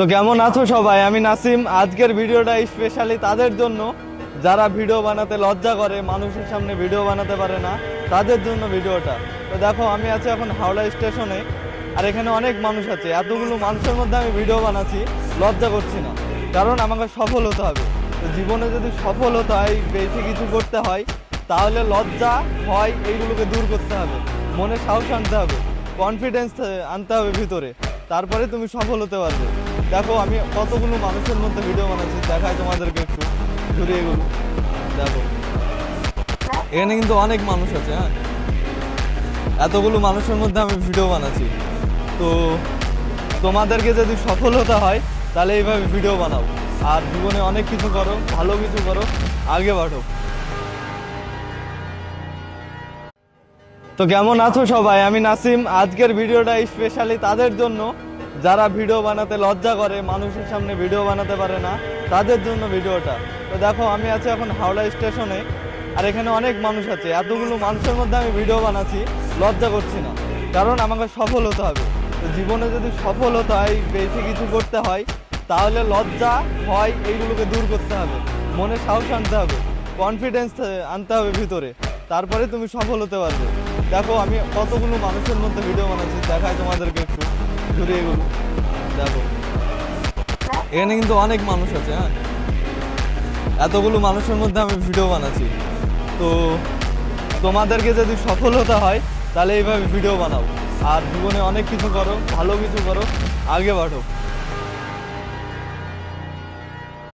তো কেমন আছো সবাই? আমি নাসিম। আজকের ভিডিওটা স্পেশালি তাদের জন্য যারা ভিডিও বানাতে লজ্জা করে, মানুষের সামনে ভিডিও বানাতে পারে না, তাদের জন্য ভিডিওটা। তো দেখো, আমি আছি এখন হাওড়া স্টেশনে, আর এখানে অনেক মানুষ আছে। এতগুলো মানুষের মধ্যে আমি ভিডিও বানাচ্ছি, লজ্জা করছি না, কারণ আমাকে সফল হতে হবে। তো জীবনে যদি সফল হতে হয়, বেশি কিছু করতে হয়, তাহলে লজ্জা ভয় এইগুলোকে দূর করতে হবে, মনে সাহস আনতে হবে, কনফিডেন্স আনতে হবে ভিতরে, তারপরে তুমি সফল হতে পারবে। দেখো, আমি কতগুলো মানুষের মধ্যে ভিডিও বানাচ্ছি, দেখাই তোমাদেরকে একটু ঘুরে। এগুলো দেখো, এখানে কিন্তু অনেক মানুষ আছে। হ্যাঁ, এতগুলো মানুষের মধ্যে আমি ভিডিও বানাচ্ছি। তো তোমাদেরকে যদি সফল হতে হয়, তাহলে এইভাবে ভিডিও বানাও, আর জীবনে অনেক কিছু করো, ভালো কিছু করো, আগে বাড়ো। তো কেমন আছো সবাই? আমি নাসিম। আজকের ভিডিওটা স্পেশালি তাদের জন্য যারা ভিডিও বানাতে লজ্জা করে, মানুষের সামনে ভিডিও বানাতে পারে না, তাদের জন্য ভিডিওটা। তো দেখো, আমি আছি এখন হাওড়া স্টেশনে, আর এখানে অনেক মানুষ আছে। এতগুলো মানুষের মধ্যে আমি ভিডিও বানাচ্ছি, লজ্জা করছি না, কারণ আমাকে সফল হতে হবে। তো জীবনে যদি সফল হতে হয়, বেশি কিছু করতে হয়, তাহলে লজ্জা ভয় এইগুলোকে দূর করতে হবে, মনে সাহস আনতে হবে, কনফিডেন্স আনতে হবে ভিতরে, তারপরে তুমি সফল হতে পারবে। দেখো, আমি কতগুলো মানুষের মধ্যে ভিডিও বানাচ্ছি, দেখাই তোমাদেরকে একটু ঘুরে। এগুলো দেখো, এখানে কিন্তু অনেক মানুষ আছে। হ্যাঁ, এতগুলো মানুষের মধ্যে আমি ভিডিও বানাচ্ছি। তো তোমাদেরকে যদি সফল হতে হয়, তাহলে এইভাবে ভিডিও বানাও, আর জীবনে অনেক কিছু করো, ভালো কিছু করো, আগে বাড়ো।